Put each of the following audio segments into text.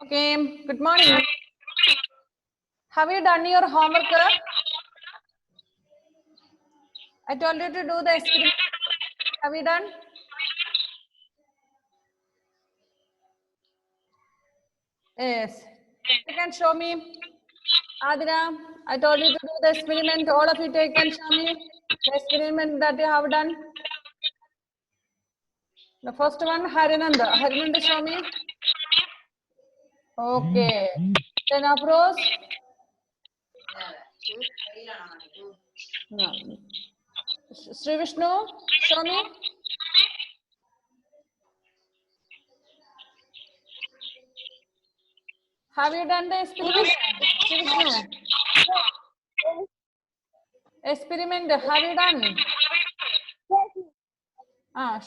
Okay, good morning. Have you done your homework? I told you to do the experiment. Have you done? Yes. You can show me. Adira, I told you to do the experiment. All of you take and show me the experiment that you have done. The first one, Harinanda. Harinanda, show me. Okay. Then Afros. No. Sri Vishnu, show me. Have you done the experiment? Sri Vishnu. Experiment, have you done?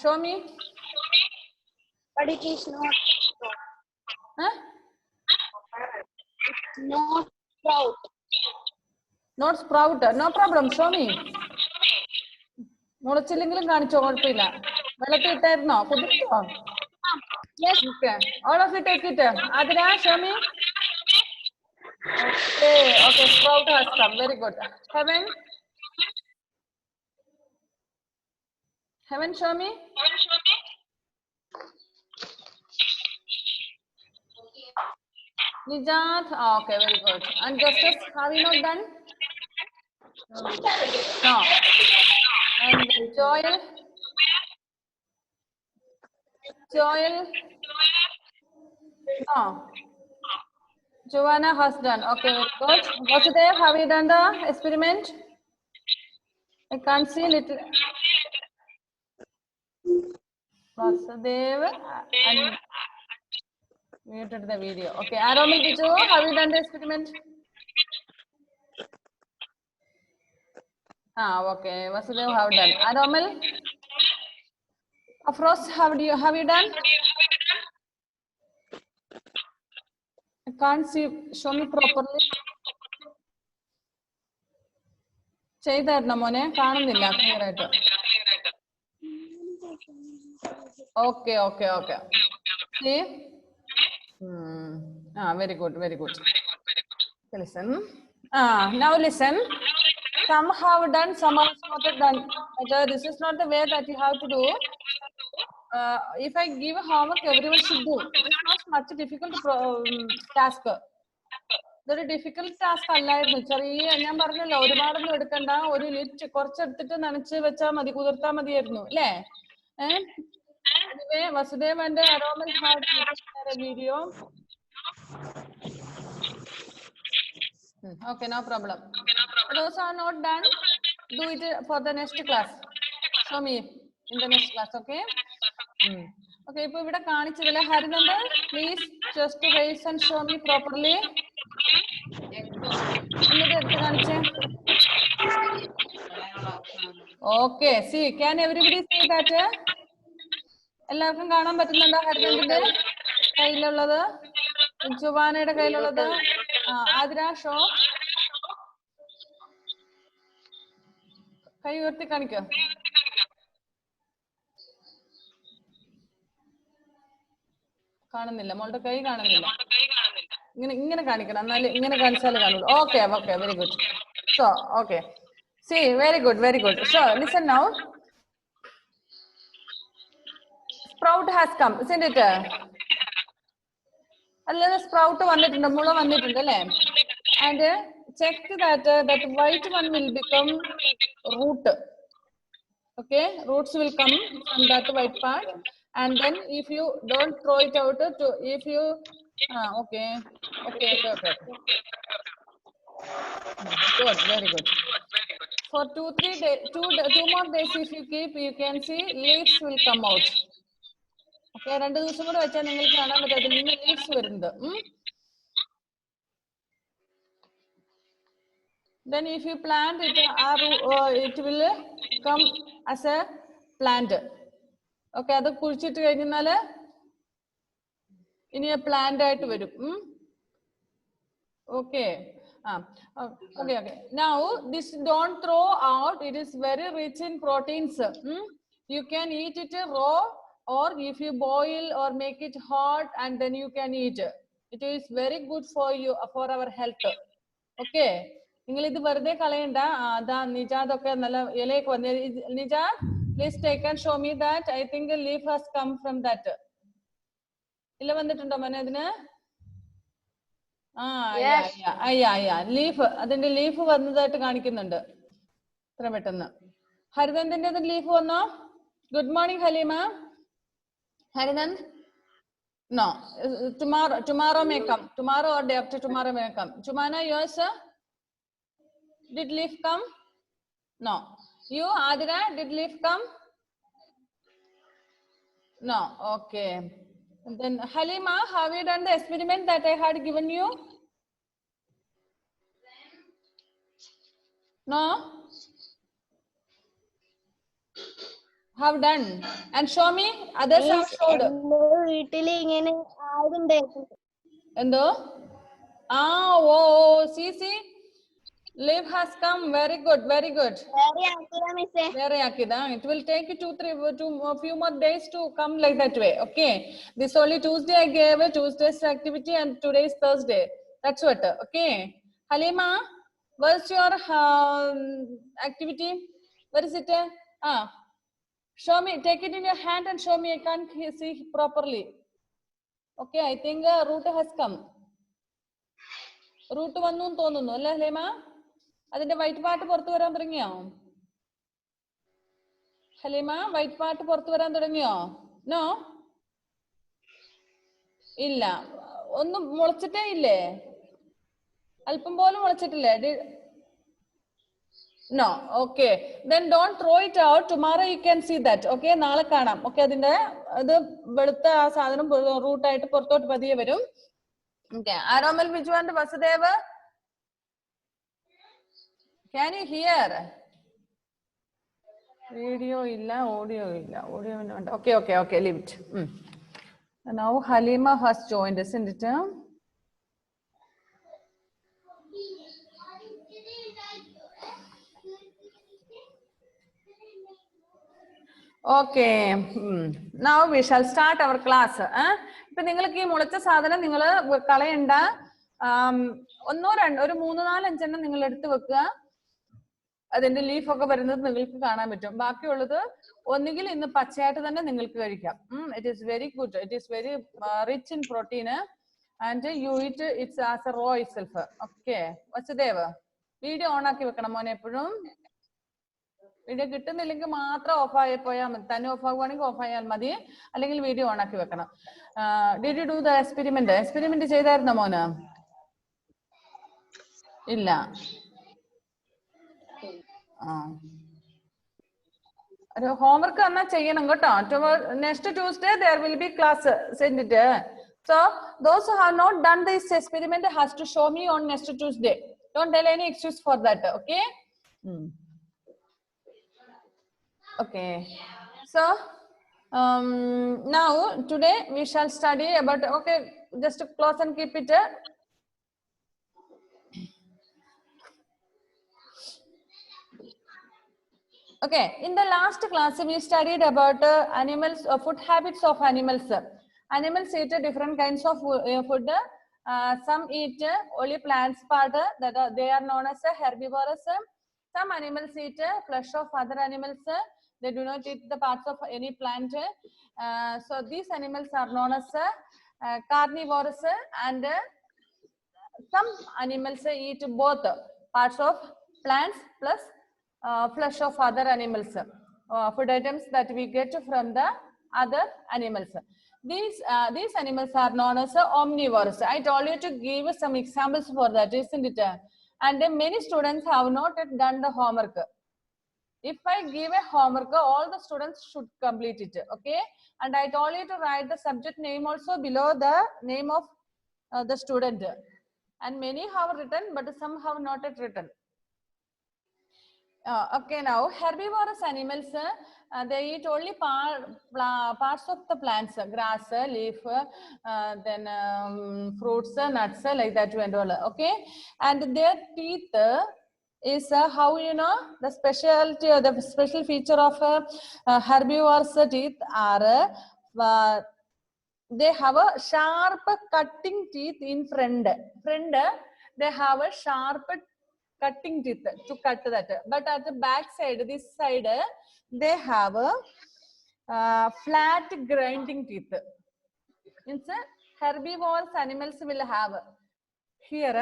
Show me. But it is not. Huh? Not sprout. Not sprout. No problem. Show me. മുളച്ചില്ലെങ്കിലും കാണിച്ചോ കുഴപ്പമില്ല വെള്ളത്തിൽ ഇട്ടായിരുന്നോ കുതിർത്തോ okay all of you take it Adira show me okay sprout has come very good heaven show me Nijat okay very good and Justice have you not done no and Joel no Joanna has done okay very good Vasudev have you done the experiment I can't see little Vasudev and muted the video. Okay, Aromil Biju, have you done the experiment? Okay. Vasudev have done. Aromil? Afros, have you done? I can't see. Show me properly. ചെയ്തായിരുന്നോ മോനെ കാണുന്നില്ല clear ആയിട്ട് okay see very good okay, listen now listen some have done some have not done but this is not the way that you have to do if I give homework everyone should do it is not much difficult task ഇതൊരു difficult task അല്ലായിരുന്നു ചെറിയ ഞാൻ പറഞ്ഞല്ലോ ഒരുപാടൊന്നും എടുക്കണ്ട ഒരു Litt കുറച്ചെടുത്തിട്ട് നനച്ച് വെച്ചാൽ മതി കുതിർത്താൽ മതിയായിരുന്നു അല്ലേ anyway Vasudev and Aromal had a video okay no problem those are not done do it for the next class show me in the next class okay okay ipo ivida kaanichadile Harinanda please just to raise and show me properly okay see can everybody see that എല്ലാവർക്കും കാണാൻ പറ്റുന്നുണ്ടോ ഹരിനന്ദിന്റെ കയ്യിലുള്ളത് ജുവാനയുടെ കയ്യിലുള്ളത് Athira show കൈ ഉയർത്തി കാണിക്കോ കാണുന്നില്ല മോളുടെ കൈ കാണുന്നില്ല ഇങ്ങനെ കാണിക്കണം എന്നാലും ഇങ്ങനെ കാണിച്ചാലേ കാണുള്ളൂ okay very good so okay see very good so listen now sprout has come isn't it അല്ല sprout വന്നിട്ടുണ്ട് മുള വന്നിട്ടുണ്ട് അല്ലേ and check that that white one will become root okay roots will come from that white part and then if you don't throw it out to if you okay good very good for 2-3 days 2 more days if you keep you can see leaves will come out okay 2 ദിവസം കൂടി വെച്ചാൽ നിങ്ങൾക്ക് കാണാൻ പറ്റും അതിൽ നിന്ന് leaves വരുന്നത് then if you plant it it will come as a plant okay അത് കുഴിച്ചിട്ട് കഴിഞ്ഞാൽ ഇനി പ്ലാന്റ് ആയിട്ട് വരും okay now this don't throw out it is very rich in proteins you can eat it raw or if you boil or make it hot and then you can eat It is very good for you, for our health. Okay. നിങ്ങൾ ഇത് വെറുതെ കളയണ്ട. അതാ നിജാദൊക്കെ നല്ല ഇലയൊക്കെ വന്ന്. Nejad, please take and show me that. I think a leaf has come from that. ഇല വന്നിട്ടുണ്ടോ മോനെ അതിന്? ലീഫ്, അതിന്റെ ലീഫ് വന്നതായിട്ട് കാണിക്കുന്നുണ്ട് ഇത്ര പെട്ടെന്ന്. ഹരിനന്ദിന്റെ ലീഫ് വന്നോ? Good morning Haleema. Harinand? No, tomorrow may come. Tomorrow or day after tomorrow may come. Chumana, yours? Did leaf come? No. You, Adira, did leaf come? No. Okay. And then Halima, have you done the experiment that I had given you? No? Have done. And show me. Others have showed. Endo? See. Leaf has come. Very good. Very good. Very akida. It will take you a few more days to come like that way. Okay. This only Tuesday I gave a Tuesday's activity and today is Thursday. That's what. Okay. Halima, what's your activity? Where is it? Show me. Take it in your hand and show me. I can't see properly. Okay. I think root has come. Root വന്നു തോന്നുന്നു അല്ലേ ഹലീമ? അതിന്റെ white part പുറത്തു വരാൻ തുടങ്ങിയോ Haleema? White part പുറത്തു വരാൻ തുടങ്ങിയോ? നോ, ഇല്ല. ഒന്നും മുളച്ചിട്ടേ ഇല്ലേ? അല്പം പോലും മുളച്ചിട്ടില്ലേ? No. Okay. Then don't throw it out. Tomorrow you can see that. Okay. നാളെ കാണാം. Okay. അതിന്റെ ഇത് വെളുത്ത ആ സാധനം റൂട്ടായിട്ട് പുറത്തോട്ട് പതിയെ വരും. Okay. Aramal, Vijwan, Vasudeva. Can you hear? Video illa, audio illa. Audio. Okay. Leave it. Now Halima has joined, isn't it? Okay. Now we shall start our class. ഇപ്പൊ നിങ്ങൾക്ക് ഈ മുളച്ച സാധനം നിങ്ങൾ കളയണ്ട. ഒരു 3-4-5 നിങ്ങൾ എടുത്ത് വെക്കുക. അതിന്റെ ലീഫ് ഒക്കെ വരുന്നത് നിങ്ങൾക്ക് കാണാൻ പറ്റും. ബാക്കിയുള്ളത് ഒന്നുകിൽ ഇന്ന് പച്ചയായിട്ട് തന്നെ നിങ്ങൾക്ക് കഴിക്കാം. It is very good. It is very rich in protein and you eat it as a raw itself. Okay. Vasudev, video on ആക്കി വെക്കണം മോനെ എപ്പോഴും. വീഡിയോ കിട്ടുന്നില്ലെങ്കിൽ മാത്രം ഓഫ് ആയി പോയാൽ മതി. തന്നെ ഓഫ് ആകുവാണെങ്കിൽ ഓഫ് ആയാൽ മതി, അല്ലെങ്കിൽ വീഡിയോ ഓൺ ആക്കി വെക്കണം. Did you do the experiment? Experiment ചെയ്തായിരുന്നോ മോന്? ഇല്ല. ഒരു ഹോംവർക്ക് എന്നാ ചെയ്യണം കേട്ടോ. Next Tuesday there will be class, send it. So those who have not done this experiment has to show me on next Tuesday. Don't tell any excuse for that. Okay. Okay. So now today we shall study about, okay, just close and keep it. Okay, in the last class we studied about animals, food habits of animals. Animals eat different kinds of food. Some eat only plants part, that they are known as herbivores. Some animals eat flesh of other animals. They do not eat the parts of any plant. So these animals are known as carnivores, and some animals eat both parts of plants plus flesh of other animals, food items that we get from the other animals. These animals are known as omnivores. I told you to give some examples for that, isn't it? And many students have not yet done the homework. If I give a homework, all the students should complete it. Okay. And I told you to write the subject name also below the name of the student. And many have written, but some have not yet written. Okay, now herbivorous animals, they eat only parts of the plants, grass, leaf, then fruits, nuts, like that and all. Okay, and their teeth is how you know the specialty or the special feature of herbivores teeth are they have a sharp cutting teeth in front. They have a sharp cutting teeth to cut that. But at the back side, this side, they have a flat grinding teeth. Means herbivorous animals will have here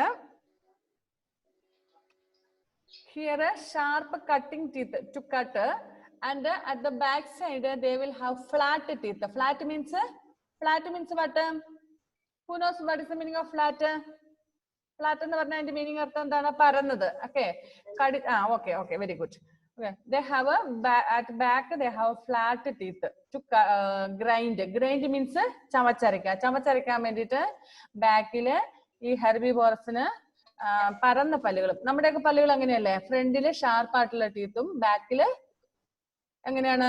a sharp cutting teeth to cut, and at the back side they will have flat teeth. Flat means what? Who knows what is the meaning of flat? Flat and the meaning of paranada. Okay. Okay, very good. Okay. They have at back they have flat teeth to grind. Grind means chamacharika. Chamacharika medita back ഈ ഹെർബിവോറസിന് പരന്ന പല്ലുകളും നമ്മുടെയൊക്കെ പല്ലുകൾ അങ്ങനെയല്ലേ, ഫ്രണ്ടില് sharp ആയിട്ടുള്ള ടീത്തും ബാക്കില് എങ്ങനെയാണ്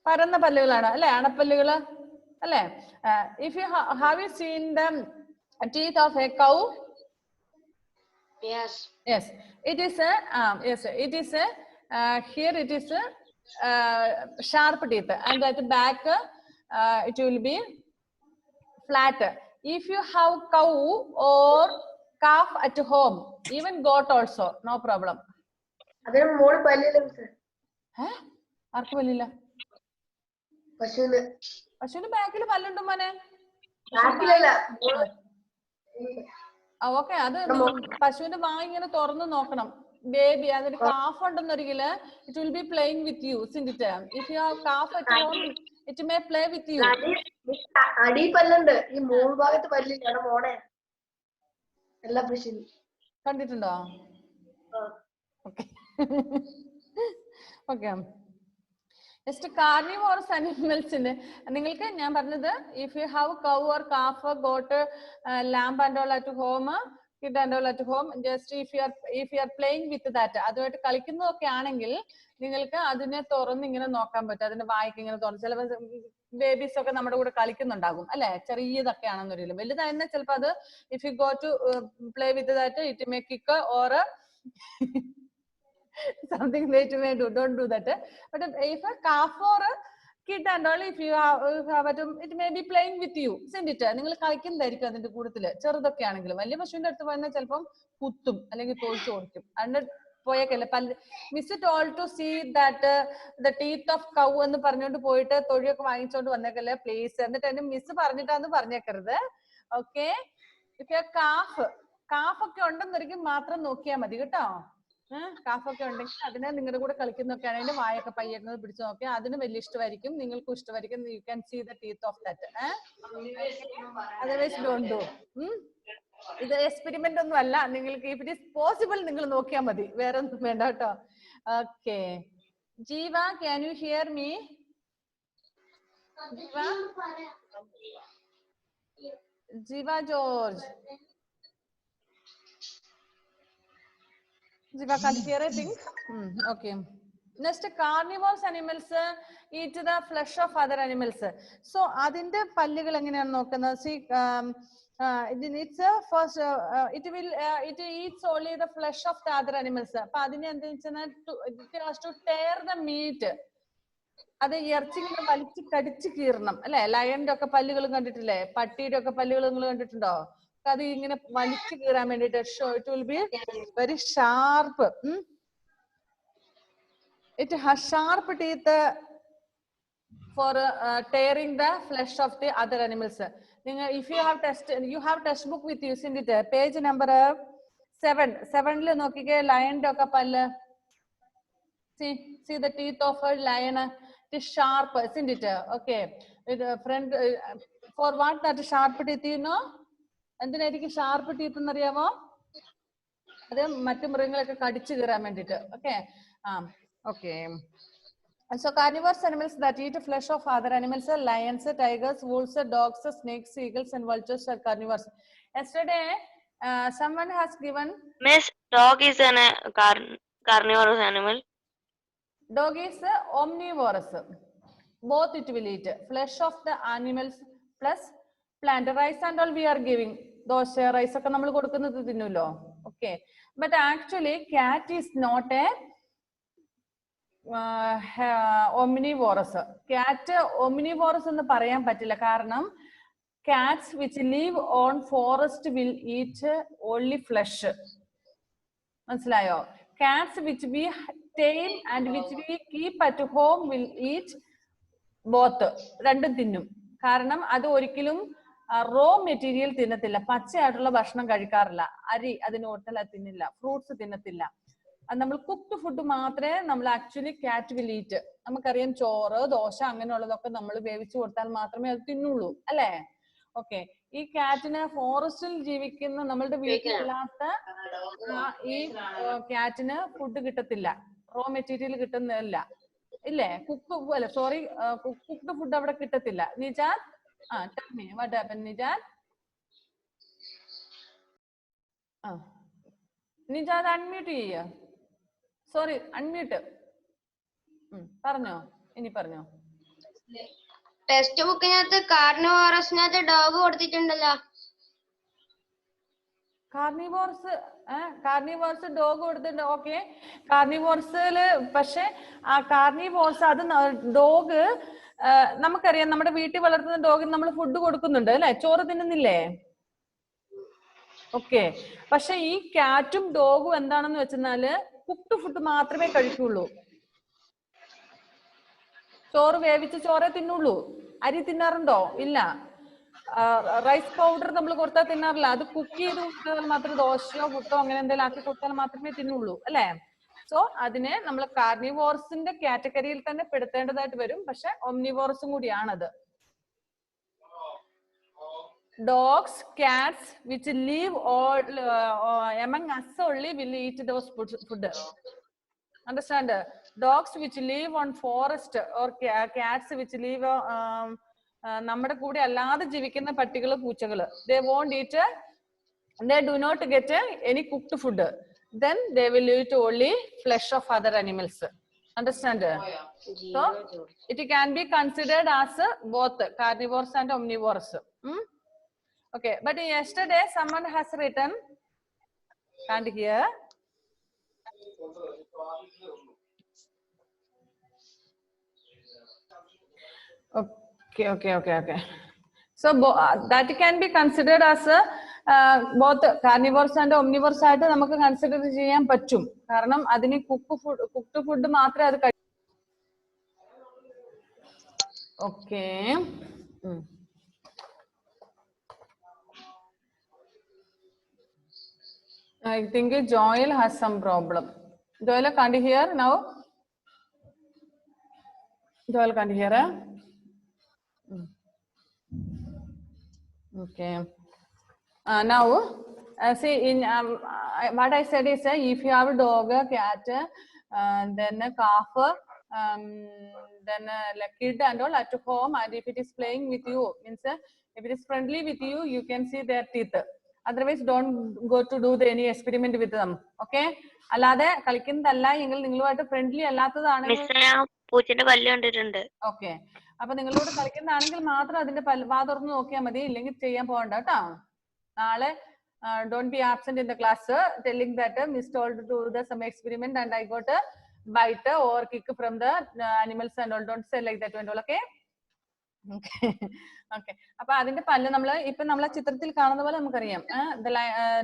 പരന്ന പല്ലുകളാണ് അല്ലെ, അണപ്പല്ലുകള് അല്ലെ. If you have you seen the teeth of a cow? Yes. Yes, it is here it is sharp teeth, and at the back it will be flat. If you have cow or calf at home, even goat also, no problem. അതിന് മോള് പല്ലില്ല മിസ്സേ. ആർക്കും പല്ലില്ല? പശുവിന്. പശുവിന് ബാക്കിൽ പല്ലുണ്ട് മോനെ. ബാക്കിലല്ല. Okay, അത് പശുവിന്റെ വാ ഇങ്ങനെ തുറന്നു നോക്കണം. ബേബി അതിന് കാഫ് ഉണ്ടെന്നൊരിക്കല് it will be playing with you. If you have calf at home it may play with you. അടി പല്ലുണ്ട്, ഈ മോൾ ഭാഗത്ത് പല്ലില്ല മോളെ. എല്ലാ പശുവിനും കണ്ടിട്ടുണ്ടോ? Okay okay. നെക്സ്റ്റ് കാർണിവോറസ് അനിമൽസിന് നിങ്ങൾക്ക് ഞാൻ പറഞ്ഞത്, if you have cow or calf goat lamb and all at home, kid and all at home, just if you are playing with that, അതുമായിട്ട് കളിക്കുന്നതൊക്കെ ആണെങ്കിൽ നിങ്ങൾക്ക് അതിനെ തുറന്ന് ഇങ്ങനെ നോക്കാൻ പറ്റും. അതിന്റെ വായിക്ക് ഇങ്ങനെ തുറന്ന്, ചിലപ്പോൾ ബേബീസ് ഒക്കെ നമ്മുടെ കൂടെ കളിക്കുന്നുണ്ടാകും അല്ലെ, ചെറിയതൊക്കെ ആണെന്നൊരിക്കലും. വലുതായിരുന്ന ചിലപ്പോൾ അത് if you go to play with that it may kick or something that you may do. Don't do that. But if a calf or a kid and all, if you have it may be playing with you, isn't it? നിങ്ങൾ കളിക്കുന്നതായിരിക്കും അതിന്റെ കൂട്ടത്തില്. ചെറുതൊക്കെ ആണെങ്കിലും വലിയ പശുവിന്റെ അടുത്ത് പോയെന്നാൽ ചിലപ്പം കുത്തും അല്ലെങ്കിൽ തോൽച്ചു കൊടുക്കും. അതിന്റെ പോയേക്കല്ലേ പല്ല്. Miss told to see that the teeth of cow എന്ന് പറഞ്ഞുകൊണ്ട് പോയിട്ട് തൊഴിയൊക്കെ വാങ്ങിച്ചോണ്ട് വന്നേക്കല്ലേ പ്ലീസ്. എന്നിട്ട് എന്നെ മിസ് പറഞ്ഞിട്ടാന്ന് പറഞ്ഞേക്കരുത്. ഓക്കെ, ഇഫ് യു കാഫ് ഒക്കെ ഉണ്ടെന്നൊരിക്കും മാത്രം നോക്കിയാൽ മതി കേട്ടോ. കാഫൊക്കെ ഉണ്ടെങ്കിൽ അതിനെ നിങ്ങളുടെ കൂടെ കളിക്കുന്നൊക്കെ ആണെങ്കിൽ വായൊക്കെ പയ്യേക്കുന്നത് പിടിച്ചു നോക്കിയാൽ അതിന് വലിയ ഇഷ്ടമായിരിക്കും, നിങ്ങൾക്കും ഇഷ്ടമായിരിക്കും. You can see the teeth of that. Otherwise don't do. ഇത് എക്സ്പെരിമെന്റ് ഒന്നും അല്ല, നിങ്ങൾക്ക് ഇഫ് ഇറ്റ് ഈസ് പോസിബിൾ നിങ്ങൾ നോക്കിയാൽ മതി, വേറെ ഒന്നും വേണ്ട കേട്ടോ. ഓക്കെ, ജീവ ക്യാൻ യു ഹിയർ മീ? ജീവ George. Jiva can't hear a thing. Okay. Next, carnivorous animals eat the flesh of other animals. So, adinte pallugal enganeyanu nokkunna. See, it's first it eats only the flesh of the other animals. Appo adine endu vechana it has to tear the meat. അത് ഇറച്ചിങ്ങനെ വലിച്ച് കടിച്ച് കീറണം അല്ലെ. ലയന്റെ ഒക്കെ പല്ലുകൾ കണ്ടിട്ടില്ലേ, പട്ടിയുടെ ഒക്കെ പല്ലുകൾ നിങ്ങൾ കണ്ടിട്ടുണ്ടോ? അത് ഇങ്ങനെ വലിച്ചു കീറാൻ വേണ്ടിട്ട്. It will be very sharp. It has sharp teeth for tearing the flesh of the other animals. നിങ്ങൾ if you have text book with use in it, page number 7 നോക്കിക്കേ, ലയന്റെ ഒക്കെ പല്ല്. See the teeth of a lion. It is sharp, isn't it? Okay. Friend, for what that sharp teeth, you know? എന്തിനായിരിക്കും sharp teeth എന്നറിയാമോ? അത് മറ്റു മൃഗങ്ങളൊക്കെ കടിച്ചു കീറാൻ വേണ്ടിട്ട്. Okay, okay. So carnivorous animals that eat flesh of other animals, lions, tigers, wolves, dogs, snakes, eagles and vultures are carnivores. Yesterday someone has given. Miss, dog is an carnivorous animal. Dog is omnivorous. Both it will eat flesh of the animals plus plant. Rice and all we are giving. Those rice ഒക്കെ നമ്മൾ കൊടുക്കുന്നത് തിന്നുല്ലോ. Okay, but actually cat is not a omnivorous. Cat omnivorous എന്ന് പറയാൻ പറ്റില്ല കാരണം cats which live on forest will eat only flesh. മനസ്സിലായോ? Cats which we tame and which we keep at home will eat both. രണ്ടും തിന്നും. കാരണം അത് ഒരിക്കലും റോ മെറ്റീരിയൽ തിന്നത്തില്ല, പച്ചയായിട്ടുള്ള ഭക്ഷണം കഴിക്കാറില്ല. അരി അതിന് ഒട്ടല തിന്നില്ല, ഫ്രൂട്ട്സ് തിന്നത്തില്ല. അത് നമ്മൾ കുക്ക്ഡ് ഫുഡ് മാത്രമേ നമ്മൾ ആക്ച്വലി കാറ്റ് വിൽ ഈറ്റ്. നമുക്കറിയാം ചോറ്, ദോശ അങ്ങനെയുള്ളതൊക്കെ നമ്മൾ വേവിച്ചു കൊടുത്താൽ മാത്രമേ അത് തിന്നുള്ളൂ, അല്ലേ? ഓക്കെ. ഈ കാറ്റിന് ഫോറസ്റ്റിൽ ജീവിക്കുന്ന നമ്മളുടെ വീട്ടിലല്ലാത്ത ഈ കാറ്റിന് ഫുഡ് കിട്ടത്തില്ല, റോ മെറ്റീരിയൽ കിട്ടുന്നില്ല, ഇല്ലേ? കുക്ക്ഡ് ഫുഡ് അവിടെ കിട്ടത്തില്ല. Nijan, tell me what happened, Nijan? Nijan unmute ചെയ്യ. Sorry, unmute. പറഞ്ഞോ, ഇനി പറഞ്ഞോ. ടെക്സ്റ്റ് ബുക്കിനകത്ത് കാർണിവോറസിനകത്ത് ഡോഗ് കൊടുത്തിട്ടുണ്ടല്ലോ. കാർണിവോർസ് ഡോഗ് കൊടുത്തിട്ടുണ്ട്. ഓക്കെ, കാർണിവോർസില് പക്ഷെ ആ കാർണിവോർസ് അത് ഡോഗ് നമുക്കറിയാം, നമ്മുടെ വീട്ടിൽ വളർത്തുന്ന ഡോഗിന് നമ്മൾ ഫുഡ് കൊടുക്കുന്നുണ്ട്, അല്ലെ? ചോറ് തിന്നുന്നില്ലേ? ഓക്കെ. പക്ഷെ ഈ കാറ്റും ഡോഗും എന്താണെന്ന് വെച്ചാല് കുക്ക്ഡ് ഫുഡ് മാത്രമേ കഴിക്കുള്ളൂ. ചോറ് വേവിച്ച് ചോറേ തിന്നുള്ളൂ. അരി തിന്നാറുണ്ടോ? ഇല്ല. റൈസ് പൗഡർ നമ്മൾ കൊടുത്താൽ തിന്നാറില്ല. അത് കുക്ക് ചെയ്ത് കൊടുത്താൽ മാത്രമേ, ദോശയോ പുട്ടോ അങ്ങനെ എന്തെങ്കിലും ആക്കി കൊടുത്താൽ മാത്രമേ തിന്നുള്ളൂ, അല്ലെ? സോ അതിനെ നമ്മൾ കാർണിവോർസിന്റെ കാറ്റഗറിയിൽ തന്നെ പെടുത്തേണ്ടതായിട്ട് വരും. പക്ഷെ ഒംനിവോറസും കൂടിയാണത്. Dogs, cats which live all among us only will eat those food. Understand? Dogs which live on forest or cats which live നമ്മുടെ കൂടെ അല്ലാതെ ജീവിക്കുന്ന പട്ടികള്, പൂച്ചകള്, they won't eat, they do not get any cooked food. Then they will eat only flesh of other animals. Understand? So it can be considered as both carnivores and omnivores. Okay, but yesterday someone has written, can't hear. Okay. So that can be considered as both carnivores and omnivores ആയിട്ട് നമുക്ക് consider ചെയ്യാൻ പറ്റും. കാരണം അതിന് cooked food മാത്രമേ അത് കഴിക്കൂ. Okay. I think Joel has some problem. Joel, can't you hear now? Joel, can't you hear? Okay. Now, see, in what I said is, if you have a dog, a cat, then a calf, then a kid and all at home, and if it is playing with you, means if it is friendly with you, you can see their teeth. Otherwise, don't go to do any experiment with them. Okay? അല്ലാതെ കളിക്കുന്നതല്ല എങ്കിൽ നിങ്ങളുമായിട്ട് friendly അല്ലാത്തതാണെങ്കിൽ, okay, അപ്പൊ നിങ്ങളോട് കളിക്കുന്നതാണെങ്കിൽ മാത്രം അതിന്റെ വാ തുറന്ന് നോക്കിയാൽ മതി, ഇല്ലെങ്കിൽ ചെയ്യാൻ പോകണ്ട കേട്ടോ. നാളെ don't be absent in the class telling that Miss told to do some experiment and I got a bite or kick from the animals and all. Don't say like that and all. Okay? Okay. അപ്പൊ അതിന്റെ പല്ല് ഇപ്പൊ നമ്മളെ ചിത്രത്തിൽ കാണുന്ന പോലെ നമുക്കറിയാം. The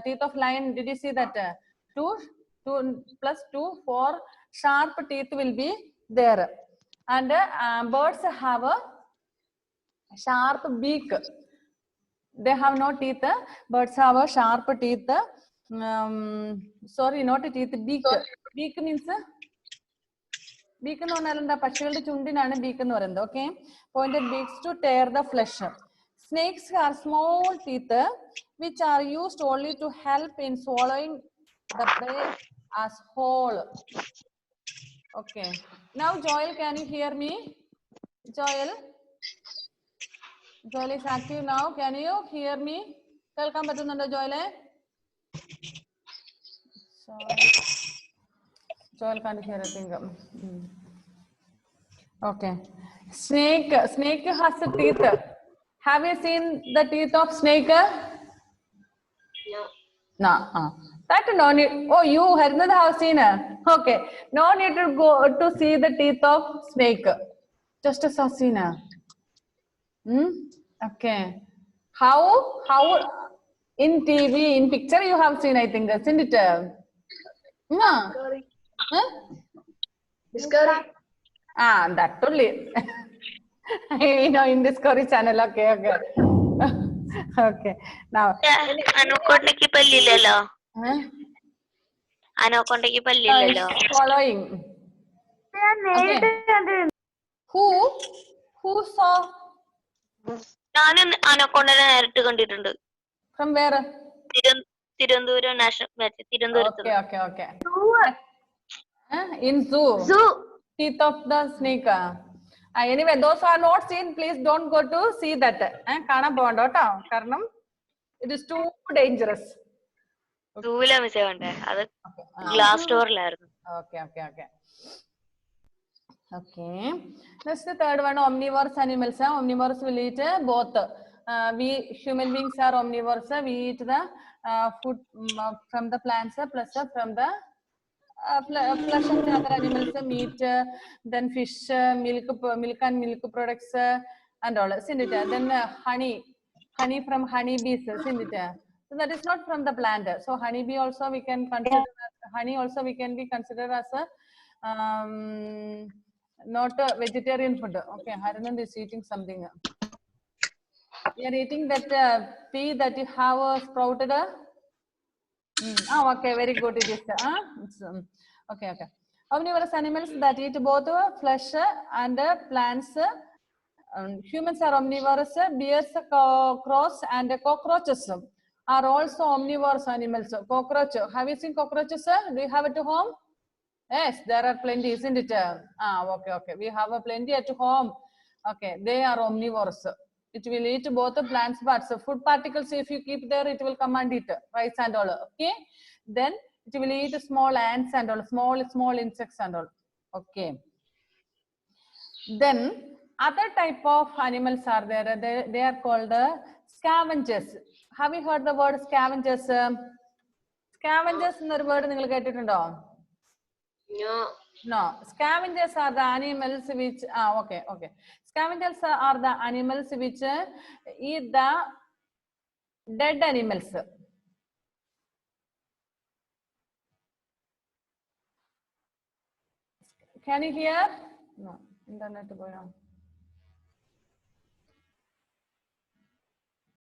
teeth of lion, did you see that? 2 plus 2, 4 sharp teeth will be there. And birds have a sharp beak. They have no teeth. Birds have a sharp teeth. Sorry, not a teeth, beak. Beak means beak എന്ന് പറഞ്ഞാൽ എന്താ? പക്ഷികളുടെ ചുണ്ടിനാണ് beak എന്ന് പറയുന്നത്. Okay, pointed beaks to tear the flesh. Snakes have small teeth which are used only to help in swallowing the prey as whole. Okay. Now, Joel, can you hear me? Joel is active now. Can you hear me? കേൾക്കാൻ പറ്റുന്നുണ്ടോ ജോയലെ? Joel can't hear a thing. Okay. Snake has a teeth. Have you seen the teeth of snake? No. That no need. Oh, you Harnad have seen. Okay. No need to go to see the teeth of snake. Just a seen. Okay. How in TV, in picture you have seen, I think, isn't it? No. Discovery. Huh? Discovery. That only. I know in Discovery Channel. Okay. Okay. Now. അനോക്കൊണ്ടയ്ക്ക് പല്ലില്ലല്ലോ. Huh? അനോക്കൊണ്ടയ്ക്ക് പല്ലില്ലല്ലോ. Following. Okay. Who saw? ഞാൻ അനോക്കൊണ്ടനെ നേരിട്ട് കണ്ടിട്ടുണ്ട്. From where? Thiruvananthapuram national തിരുവനന്തപുരത്ത്. Okay. In zoo. Teeth of the snake. Anyway, those who are not seen, please don't go to see that. കാണാൻ പോകണ്ട കേട്ടോ. കാരണം it is too dangerous. സൂല miss കണ്ടേ. അത് ഗ്ലാസ് ഡോറിലായിരുന്നു. Okay. Next, the third one, omnivorous animals. Omnivorous will eat both. We human beings are omnivores. We eat the food from the plants plus from the flesh of the other animals, meat, then fish, milk and milk products and all. Then honey from honeybees. So that is not from the plant. So honeybee also we can consider honey also we can be considered as a not a vegetarian food. Okay, Haranand is eating something. We are eating that pea that you have sprouted. Okay, very good. It is. Okay. Omnivorous animals that eat both flesh and plants. Humans are omnivorous. Bears, crows, and cockroaches are also omnivorous animals. Cockroach. Have you seen cockroaches? Do you have it at home? Yes, there are plenty, isn't it? Okay. We have a plenty at home. Okay, they are omnivorous. It will eat both the plants, but food particles, if you keep there, it will come and eat rice and all. Okay, then it will eat small ants and all, small insects and all. Okay. Then other type of animals are there. They are called scavengers. Have you heard the word scavengers? Scavengers is a word you get it. No. Scavengers are the animals which okay. Scavengers are the animals which eat the dead animals. Can you hear? No. Internet going on.